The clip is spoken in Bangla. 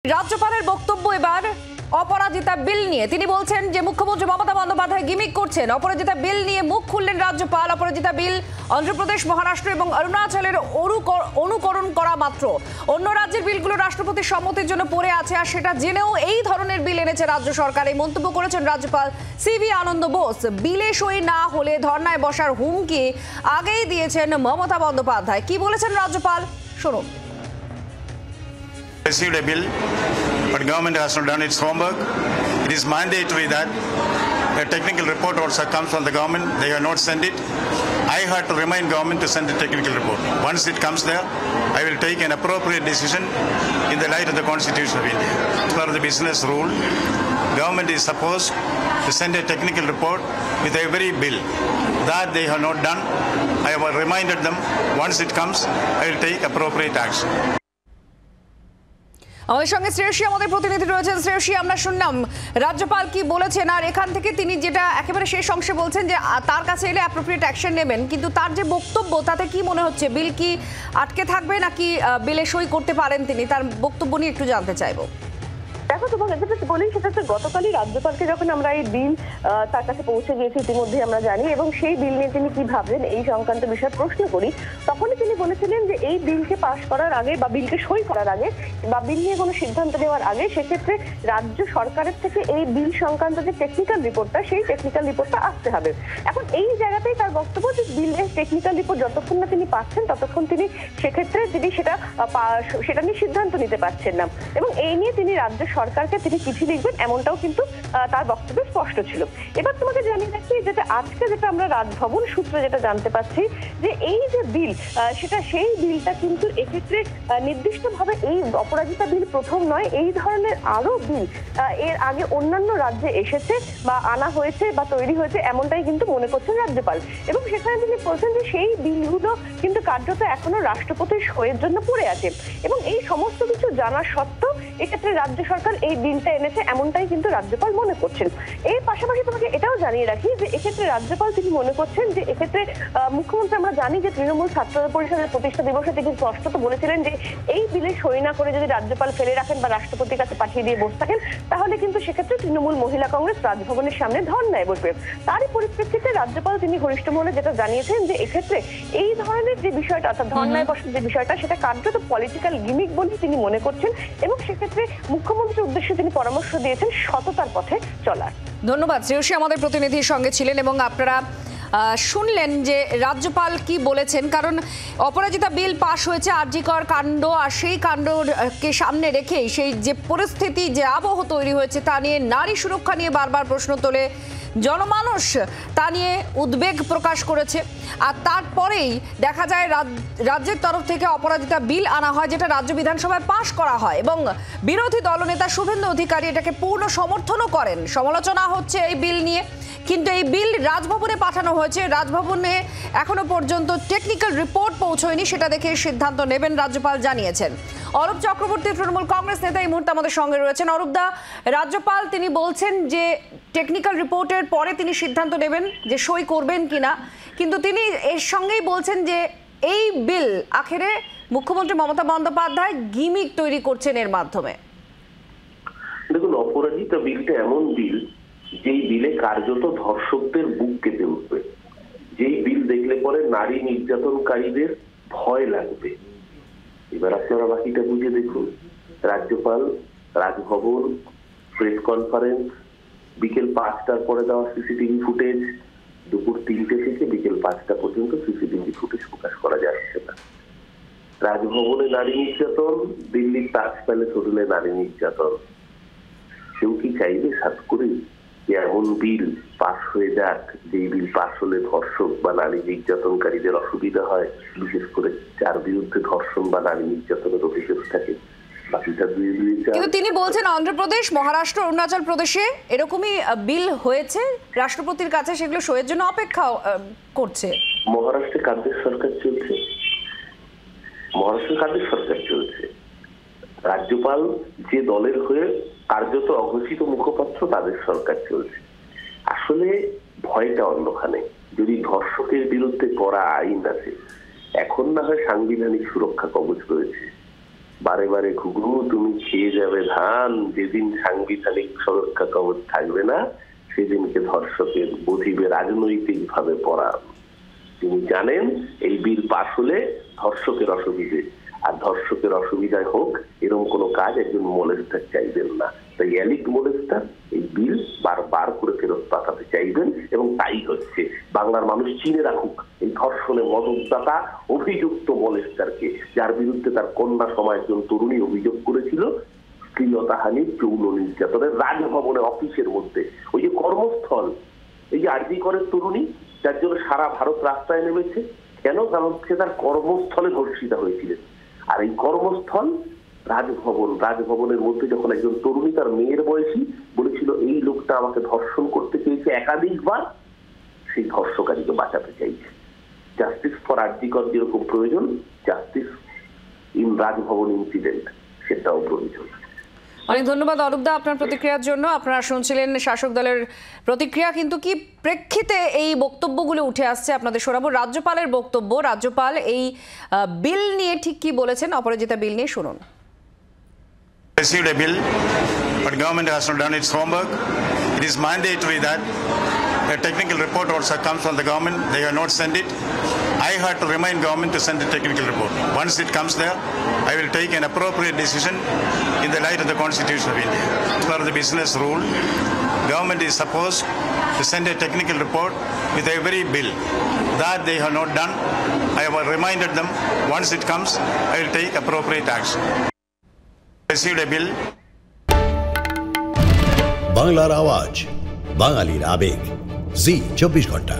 রাজ্যপালের বক্তব্য এবার অপরাজিতা বিল নিয়ে। তিনি বলছেন যে মুখ্যমন্ত্রী মমতা বন্দ্যোপাধ্যায় গিমিক করছেন। অপরাজিতা বিল নিয়ে মুখ খুললেন রাজ্যপাল। অপরাজিতা বিল অন্ধ্রপ্রদেশ, মহারাষ্ট্র এবং অরুণাচলের অনুকরণ করা মাত্র। অন্য রাজ্যের বিলগুলো রাষ্ট্রপতির সম্মতির জন্য পড়ে আছে, আর সেটা জেনেও এই ধরনের বিল এনেছে রাজ্য সরকার। এই মন্তব্য করেছেন রাজ্যপাল সিভি আনন্দ বোস। বিলে সই না হলে ধর্নায় বসার হুমকি আগেই দিয়েছেন মমতা বন্দ্যোপাধ্যায়। কি বলেছেন রাজ্যপাল, শুনুন। Received a bill, but government has not done its homework. It is mandatory that a technical report also comes from the government. They have not sent it. I had to remind government to send the technical report. Once it comes there, I will take an appropriate decision in the light of the Constitution of India. As per the business rule, government is supposed to send a technical report with every bill. That they have not done. I have reminded them. Once it comes, I will take appropriate action. আমাদের সঙ্গে শ্রেয়সী আমাদের প্রতিনিধি রয়েছেন। শ্রেয়সী, আমরা শুনলাম রাজ্যপাল কি বলেছেন, আর এখান থেকে তিনি যেটা একেবারে শেষ অংশে বলছেন যে তার কাছে এলে অ্যাপ্রোপ্রিয়েট অ্যাকশন নেবেন, কিন্তু তার যে বক্তব্য তাতে কি মনে হচ্ছে? বিল কি আটকে থাকবে নাকি বিলে সই করতে পারেন তিনি? তার বক্তব্য নিয়ে একটু জানতে চাইবো। দেখো, তোমাকে যেটা বলি সেটা হচ্ছে গতকালই রাজ্যপালকে যখন আমরা এই বিল তার কাছে পৌঁছে গিয়েছি ইতিমধ্যে আমরা জানি, এবং সেই বিল নিয়ে তিনি কি ভাবছেন এই সংক্রান্ত বিষয়ে প্রশ্ন করি, তখনই তিনি বলেছিলেন যে এই বিলকে পাশ করার আগে বা বিলকে সই করার আগে বা বিল নিয়ে কোনো সিদ্ধান্ত নেওয়ার আগে সেক্ষেত্রে রাজ্য সরকারের থেকে এই বিল সংক্রান্ত যে টেকনিক্যাল রিপোর্টটা, সেই টেকনিক্যাল রিপোর্টটা আসতে হবে। এখন এই জায়গাতেই তার বক্তব্য যে বিলের টেকনিক্যাল রিপোর্ট যতক্ষণ না তিনি পাচ্ছেন ততক্ষণ তিনি সেক্ষেত্রে তিনি সেটা নিয়ে সিদ্ধান্ত নিতে পারছেন না, এবং এই নিয়ে তিনি রাজ্য সরকারকে তিনি চিঠি লিখবেন এমনটাও কিন্তু তার বক্তব্যে স্পষ্ট ছিল। এবার তোমাকে জানিয়ে রাখি যেটা আজকে যেটা আমরা রাজভবন সূত্রে যেটা জানতে পাচ্ছি যে এই যে বিল সেটা সেই বিলটা কিন্তু এক্ষেত্রে নির্দিষ্টভাবে এই অপরাজিতা বিল প্রথম নয়, এই ধরনের আরো বিল এর আগে অন্যান্য রাজ্যে এসেছে বা আনা হয়েছে বা তৈরি হয়েছে এমনটাই কিন্তু মনে করছেন রাজ্যপাল, এবং সেখানে তিনি বলছেন যে সেই বিলগুলো কিন্তু কার্যত এখনো রাষ্ট্রপতির সইয়ের জন্য পড়ে আছে, এবং এই সমস্ত কিছু জানা সত্ত্বেও এক্ষেত্রে রাজ্য সরকার এই বিলটা এনেছে এমনটাই কিন্তু রাজ্যপাল মনে করছেন। এর পাশাপাশি তোমাকে এটাও জানিয়ে রাখি যে এক্ষেত্রে রাজ্যপাল তিনি মনে করছেন যে এক্ষেত্রে মুখ্যমন্ত্রী, আমরা জানি যে তৃণমূল ছাত্র পরিষদের প্রতিষ্ঠা দিবসে তিনি স্পষ্টত বলেছিলেন যে এই বিলে সই না করে যদি রাজ্যপাল ফেলে রাখেন বা রাষ্ট্রপতির কাছে পাঠিয়ে দিয়ে বসে থাকেন তাহলে কিন্তু সেক্ষেত্রে তৃণমূল মহিলা কংগ্রেস রাজভবনের সামনে ধর্নায় বসবে। তারই পরিপ্রেক্ষিতে রাজ্যপাল তিনি ঘনিষ্ঠ মহলে যেটা জানিয়েছেন যে এক্ষেত্রে এই ধরনের যে বিষয়টা অর্থাৎ ধর্নায় বসার যে বিষয়টা সেটা কার্যত পলিটিক্যাল গিমিক বলে তিনি মনে করছেন, এবং সেক্ষেত্রে মুখ্যমন্ত্রীর উদ্দেশ্যে তিনি পরামর্শ দিয়েছেন সততার পথে চলার। ধন্যবাদ। শ্রেয়সী আমাদের প্রতিনিধির সঙ্গে ছিলেন, এবং আপনারা শুনলেন যে রাজ্যপাল কি বলেছেন। কারণ অপরাজিতা বিল পাশ হয়েছে আরজি কর কাণ্ড, আর সেই কাণ্ডকে সামনে রেখেই সেই যে পরিস্থিতি, যে আবহ তৈরি হয়েছে তা নিয়ে, নারী সুরক্ষা নিয়ে বারবার প্রশ্ন তোলে জনমানুষ, তা নিয়ে উদ্বেগ প্রকাশ করেছে। আর তারপরেই দেখা যায় রাজ্যের তরফ থেকে অপরাজিতা বিল আনা হয়, যেটা রাজ্য বিধানসভায় পাশ করা হয়, এবং বিরোধী দলনেতা শুভেন্দু অধিকারী এটাকে পূর্ণ সমর্থনও করেন। সমালোচনা হচ্ছে এই বিল নিয়ে, কিন্তু এই বিল রাজভবনে পাঠানো হয়েছে। রাজভবনে এখনো পর্যন্ত টেকনিক্যাল রিপোর্ট পৌঁছয়নি, সেটা দেখে সিদ্ধান্ত নেবেন রাজ্যপাল জানিয়েছেন। অরূপ চক্রবর্তী তৃণমূল কংগ্রেস নেতা এই মুহূর্তে আমাদের সঙ্গে রয়েছেন। অরূপদা, রাজ্যপাল তিনি বলছেন যে টেকনিক্যাল রিপোর্টের পরে তিনি সিদ্ধান্ত নেবেন যে সই করবেন কিনা, কিন্তু তিনি এর সঙ্গেই বলছেন যে এই বিল আখেরে মুখ্যমন্ত্রী মমতা বন্দ্যোপাধ্যায় গিমিক তৈরি করছেন এর মাধ্যমে। দেখুন, অপরাজিতা বিলটা এমন বিল যেই বিলে কার্যত ধর্ষকদের বুক কেঁপে উঠবে, যেই বিল দেখলে পরে নারী নির্যাতনকারীদের ভয় লাগবে। এবার আপনারা বাকিটা বুঝে দেখুন। রাজ্যপাল রাজভবন, প্রেস কনফারেন্স, বিকেল 5টার পরে দেওয়া সিসিটিভি ফুটেজ, দুপুর 3টে থেকে বিকেল 5টা পর্যন্ত সিসিটিভি ফুটেজ প্রকাশ করা যাচ্ছে না। রাজভবনে নারী নির্যাতন, দিল্লির তাজ প্যালেস হোটেলে নারী নির্যাতন। কেউ কি চাইবে সাত করে যে এমন বিল পাশ হয়ে যাক যে বিল পাশ হলে ধর্ষক বা নারী নির্যাতনকারীদের অসুবিধা হয়, বিশেষ করে যার বিরুদ্ধে ধর্ষণ বা নারী নির্যাতনের অভিযোগ থাকে? কিন্তু তিনি বলছেন অন্ধ্রপ্রদেশ, মহারাষ্ট্র, অরুণাচল প্রদেশে এরকমই বিল হয়েছে, রাষ্ট্রপতির কাছে সেগুলো সইয়ের জন্য অপেক্ষা করছে। মহারাষ্ট্রে কাদের সরকার চলছে? মহারাষ্ট্রে কাদের সরকার চলছে? রাজ্যপাল যে দলের হয়ে কার্যত অঘোষিত মুখপাত্র, তাদের সরকার চলছে। আসলে ভয়টা অন্যখানে। যদি ধর্ষকের বিরুদ্ধে করা আইন আছে, এখন না হয় সাংবিধানিক সুরক্ষা কবচ রয়েছে, বারে বারে ঘুঘু তুমি খেয়ে যাবে ধান, যেদিন সাংবিধানিক সুরক্ষা কবচ থাকবে না সেদিনকে ধর্ষকের বধিবে রাজনৈতিক ভাবে পড়ান। তিনি জানেন এই বিল পাশ হলে ধর্ষকের অসুবিধে, আর ধর্ষকের অসুবিধায় হোক এরকম কোনো কাজ একজন মোলেস্টার চাইবেন না। তাই অ্যালিক মোলেস্টার এই বিল বারবার করে ফেরত পাঠাতে চাইবেন, এবং তাই হচ্ছে। বাংলার মানুষ চিনে রাখুক এই ধর্ষণে মদতদাতা অভিযুক্ত মোলেস্টারকে, যার বিরুদ্ধে তার কন্যা সময় একজন তরুণী অভিযোগ করেছিল শ্লীলতাহানি, যৌন নির্যাতনের, রাজভবনে অফিসের মধ্যে। ওই যে কর্মস্থল, এই যে আরজি করের তরুণী যার জন্য সারা ভারত রাস্তায় নেমেছে, কেন? কারণ সে তার কর্মস্থলে ধর্ষিতা হয়েছিলেন। আর এই কর্মস্থল রাজভবনের মধ্যে যখন একজন তরুণী তার মেয়ের বয়সী বলেছিল এই লোকটা আমাকে ধর্ষণ করতে চেয়েছে একাধিকবার, সেই ধর্ষকারীকে বাঁচাতে চাইছে। জাস্টিস ফর আরজি কর যেরকম প্রয়োজন, জাস্টিস ইন রাজভবন ইনসিডেন্ট সেটাও প্রয়োজন। অনেক ধন্যবাদ অরূপদা আপনার প্রতিক্রিয়ার জন্য। আপনারা শুনছিলেন শাসক দলের প্রতিক্রিয়া, কিন্তু কি প্রেক্ষিতে এই বক্তব্যগুলো উঠে আসছে আপনাদের শোনাবো। রাজ্যপালের বক্তব্য, রাজ্যপাল এই বিল নিয়ে ঠিক কি বলেছেন, অপরাজিতা বিল নিয়ে শুনুন। Received a bill, but government has not done its homework. It is mandatory that a technical report also comes from the government. They have not sent it. I had to remind government to send the technical report. Once it comes there, I will take an appropriate decision in the light of the Constitution of India. As per the business rule, government is supposed to send a technical report with every bill. That they have not done. I have reminded them. Once it comes, I will take appropriate action. Received a bill. বাংলার আওয়াজ, বাঙালির আবেগ, জি 24 ঘন্টা।